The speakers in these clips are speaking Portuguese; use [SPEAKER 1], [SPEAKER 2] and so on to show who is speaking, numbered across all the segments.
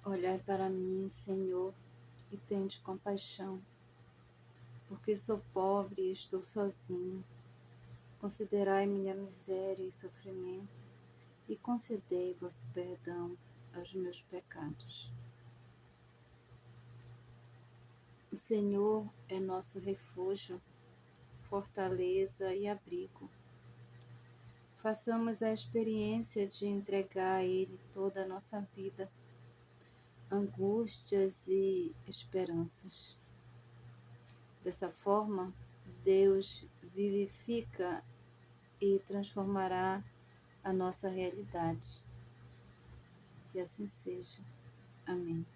[SPEAKER 1] Olhai para mim, Senhor, e tende compaixão, porque sou pobre e estou sozinho. Considerai minha miséria e sofrimento, e concedei vosso perdão aos meus pecados. O Senhor é nosso refúgio, fortaleza e abrigo. Façamos a experiência de entregar a Ele toda a nossa vida, angústias e esperanças. Dessa forma, Deus vivifica e transformará a nossa realidade. Que assim seja. Amém.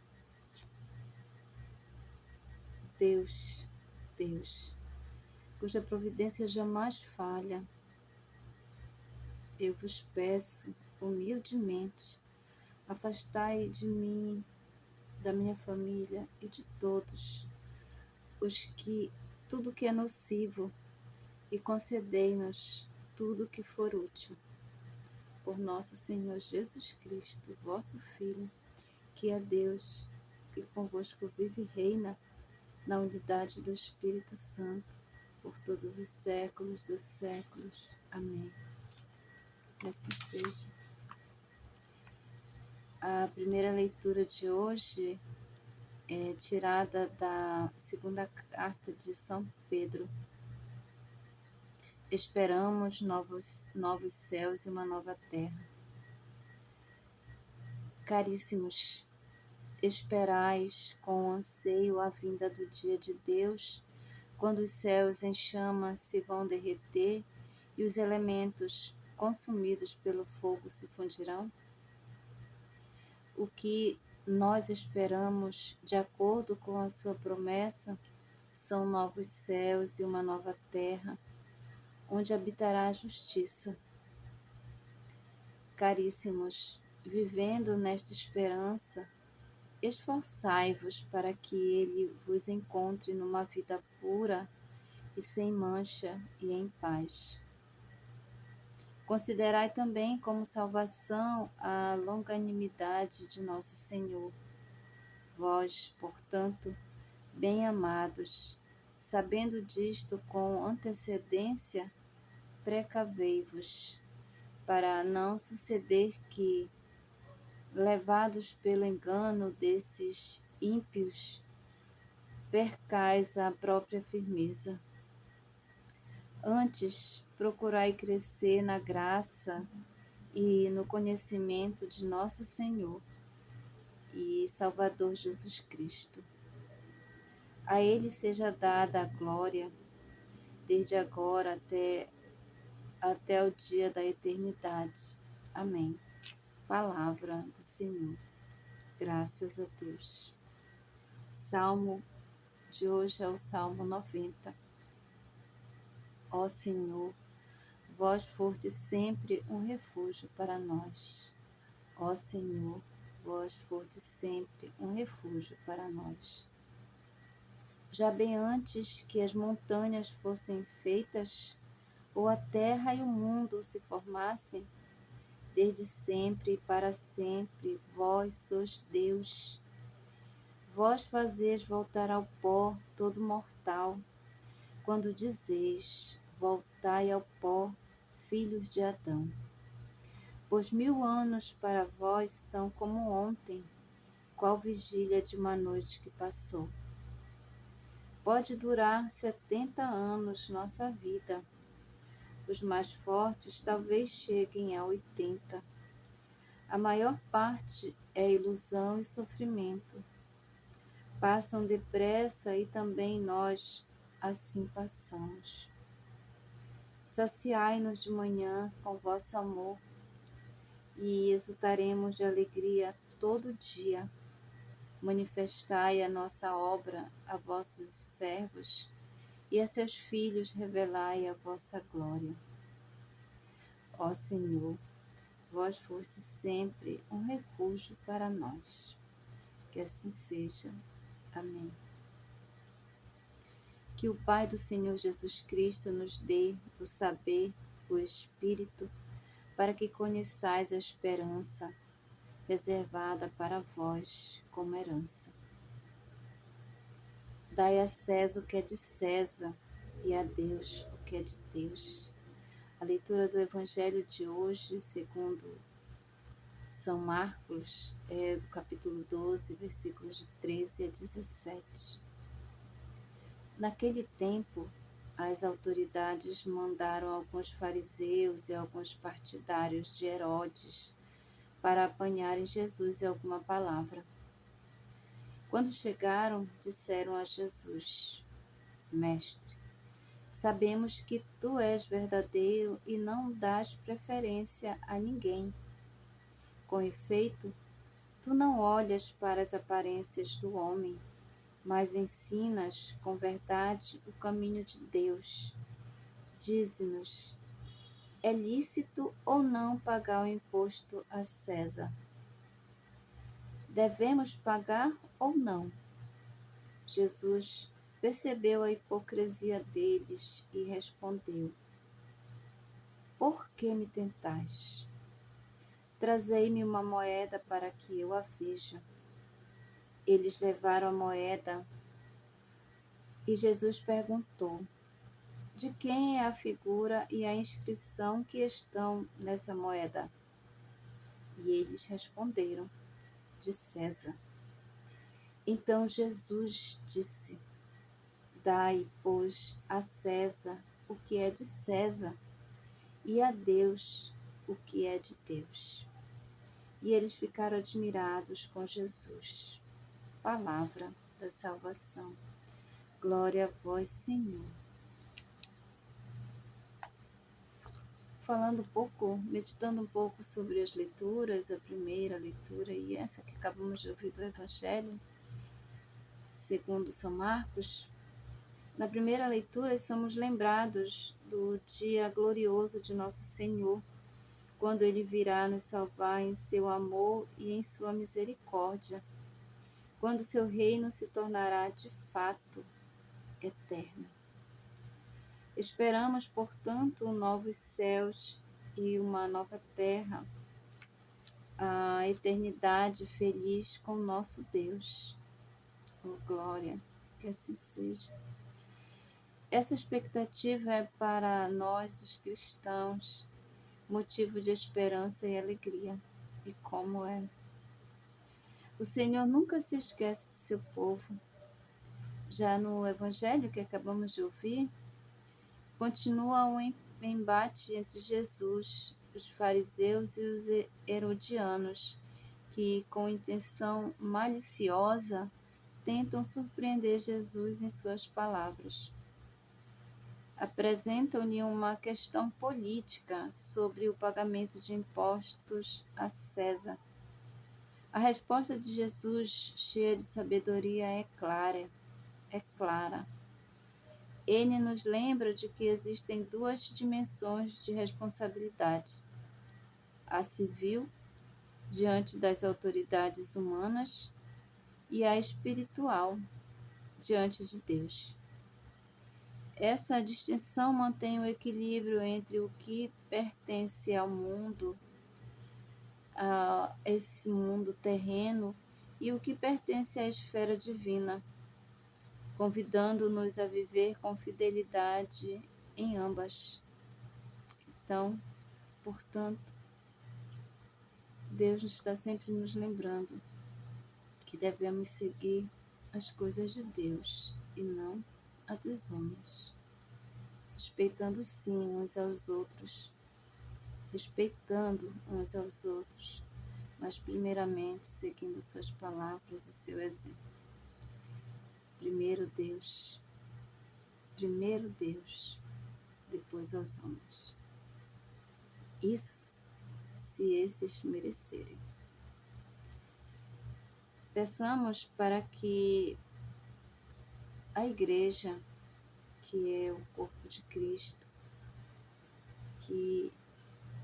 [SPEAKER 1] Deus, cuja providência jamais falha, eu vos peço humildemente, afastai de mim, da minha família e de todos tudo que é nocivo, e concedei-nos tudo que for útil. Por nosso Senhor Jesus Cristo, vosso Filho, que é Deus, que convosco vive e reina na unidade do Espírito Santo, por todos os séculos dos séculos. Amém. Que assim seja. A primeira leitura de hoje é tirada da segunda carta de São Pedro. Esperamos novos céus e uma nova terra. Caríssimos, esperais com anseio a vinda do dia de Deus, quando os céus em chamas se vão derreter e os elementos consumidos pelo fogo se fundirão? O que nós esperamos, de acordo com a sua promessa, são novos céus e uma nova terra, onde habitará a justiça. Caríssimos, vivendo nesta esperança, esforçai-vos para que ele vos encontre numa vida pura e sem mancha e em paz. Considerai também como salvação a longanimidade de nosso Senhor. Vós, portanto, bem-amados, sabendo disto com antecedência, precavei-vos, para não suceder que, levados pelo engano desses ímpios, percais a própria firmeza. Antes, procurai crescer na graça e no conhecimento de nosso Senhor e Salvador Jesus Cristo. A Ele seja dada a glória, desde agora até o dia da eternidade. Amém. Palavra do Senhor. Graças a Deus. Salmo de hoje é o Salmo 90. Ó Senhor, vós fostes sempre um refúgio para nós. Ó Senhor, vós fostes sempre um refúgio para nós. Já bem antes que as montanhas fossem feitas, ou a terra e o mundo se formassem, desde sempre e para sempre, vós sois Deus. Vós fazeis voltar ao pó todo mortal, quando dizeis, voltai ao pó, filhos de Adão. Pois 1000 anos para vós são como ontem, qual vigília de uma noite que passou. Pode durar 70 anos nossa vida. Os mais fortes talvez cheguem a 80. A maior parte é ilusão e sofrimento. Passam depressa e também nós assim passamos. Saciai-nos de manhã com vosso amor e exultaremos de alegria todo dia. Manifestai a nossa obra a vossos servos e a seus filhos revelai a vossa glória. Ó Senhor, vós fostes sempre um refúgio para nós. Que assim seja. Amém. Que o Pai do Senhor Jesus Cristo nos dê o saber, o Espírito, para que conheçais a esperança reservada para vós como herança. Dai a César o que é de César e a Deus o que é de Deus. A leitura do Evangelho de hoje, segundo São Marcos, é do capítulo 12, versículos de 13 a 17. Naquele tempo, as autoridades mandaram alguns fariseus e alguns partidários de Herodes para apanharem Jesus em alguma palavra. Quando chegaram, disseram a Jesus: Mestre, sabemos que tu és verdadeiro e não dás preferência a ninguém. Com efeito, tu não olhas para as aparências do homem, mas ensinas com verdade o caminho de Deus. Dize-nos, é lícito ou não pagar o imposto a César? Devemos pagar ou não? Jesus percebeu a hipocrisia deles e respondeu: Por que me tentais? Trazei-me uma moeda para que eu a veja. Eles levaram a moeda e Jesus perguntou: De quem é a figura e a inscrição que estão nessa moeda? E eles responderam: De César. Então Jesus disse: Dai, pois, a César o que é de César e a Deus o que é de Deus. E eles ficaram admirados com Jesus. Palavra da salvação. Glória a vós, Senhor. Falando um pouco, meditando um pouco sobre as leituras, a primeira leitura e essa que acabamos de ouvir do Evangelho, segundo São Marcos. Na primeira leitura, somos lembrados do dia glorioso de nosso Senhor, quando Ele virá nos salvar em seu amor e em sua misericórdia, quando seu reino se tornará de fato eterno. Esperamos, portanto, novos céus e uma nova terra, a eternidade feliz com nosso Deus. Oh, glória, que assim seja. Essa expectativa é para nós, os cristãos, motivo de esperança e alegria. E como é? O Senhor nunca se esquece de seu povo. Já no Evangelho que acabamos de ouvir, continua o embate entre Jesus, os fariseus e os herodianos, que, com intenção maliciosa, tentam surpreender Jesus em suas palavras. Apresentam-lhe uma questão política sobre o pagamento de impostos a César. A resposta de Jesus, cheia de sabedoria, é clara. Ele nos lembra de que existem duas dimensões de responsabilidade: a civil, diante das autoridades humanas, e a espiritual, diante de Deus. Essa distinção mantém o equilíbrio entre o que pertence ao mundo, a esse mundo terreno, e o que pertence à esfera divina, convidando-nos a viver com fidelidade em ambas. Então, portanto, Deus está sempre nos lembrando que devemos seguir as coisas de Deus e não a dos homens, respeitando sim uns aos outros, mas primeiramente seguindo suas palavras e seu exemplo. Primeiro Deus, depois aos homens. Isso se esses merecerem. Peçamos para que a Igreja, que é o corpo de Cristo, que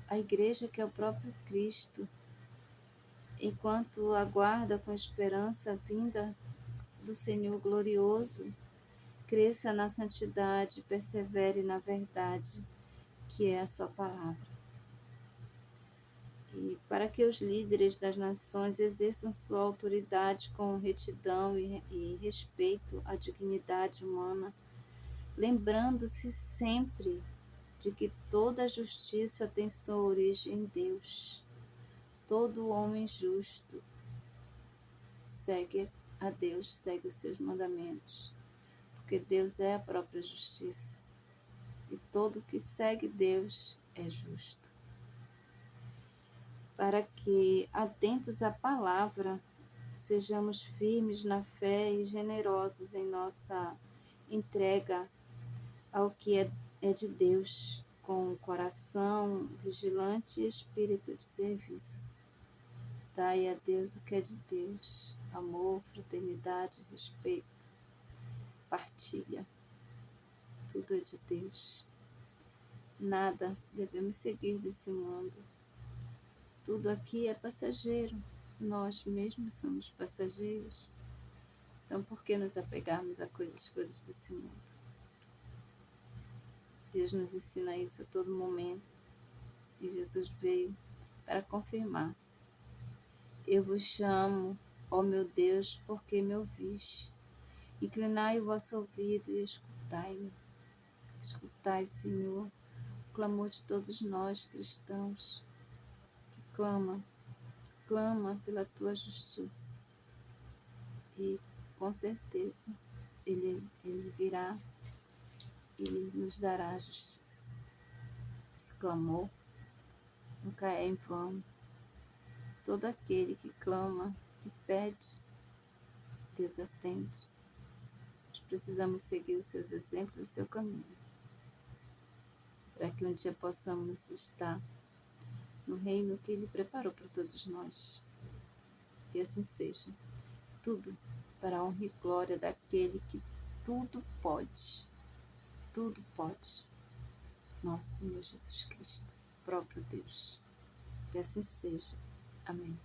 [SPEAKER 1] a Igreja que é o próprio Cristo, enquanto aguarda com esperança a vinda do Senhor glorioso, cresça na santidade, persevere na verdade, que é a sua palavra. e para que os líderes das nações exerçam sua autoridade com retidão e respeito à dignidade humana, lembrando-se sempre de que toda a justiça tem sua origem em Deus. Todo homem justo segue a Deus, segue os seus mandamentos, porque Deus é a própria justiça, e todo que segue Deus é justo. Para que, atentos à palavra, sejamos firmes na fé e generosos em nossa entrega ao que é de Deus, com o coração vigilante e espírito de serviço. Dai a Deus o que é de Deus: amor, fraternidade, respeito, partilha. Tudo é de Deus. Nada devemos seguir desse mundo. Tudo aqui é passageiro. Nós mesmos somos passageiros. Então, por que nos apegarmos a coisas desse mundo? Deus nos ensina isso a todo momento. E Jesus veio para confirmar. Eu vos chamo, ó meu Deus, porque me ouvis. Inclinai o vosso ouvido e escutai-me. Escutai, Senhor, o clamor de todos nós cristãos, que clama pela tua justiça. E com certeza Ele virá e nos dará a justiça. Esse clamor nunca é em vão. Todo aquele que clama, que pede, Deus atende. Nós precisamos seguir os seus exemplos e o seu caminho, para que um dia possamos estar no reino que Ele preparou para todos nós. Que assim seja. Tudo para a honra e glória daquele que tudo pode. Tudo pode. Nosso Senhor Jesus Cristo, próprio Deus. Que assim seja. Amém.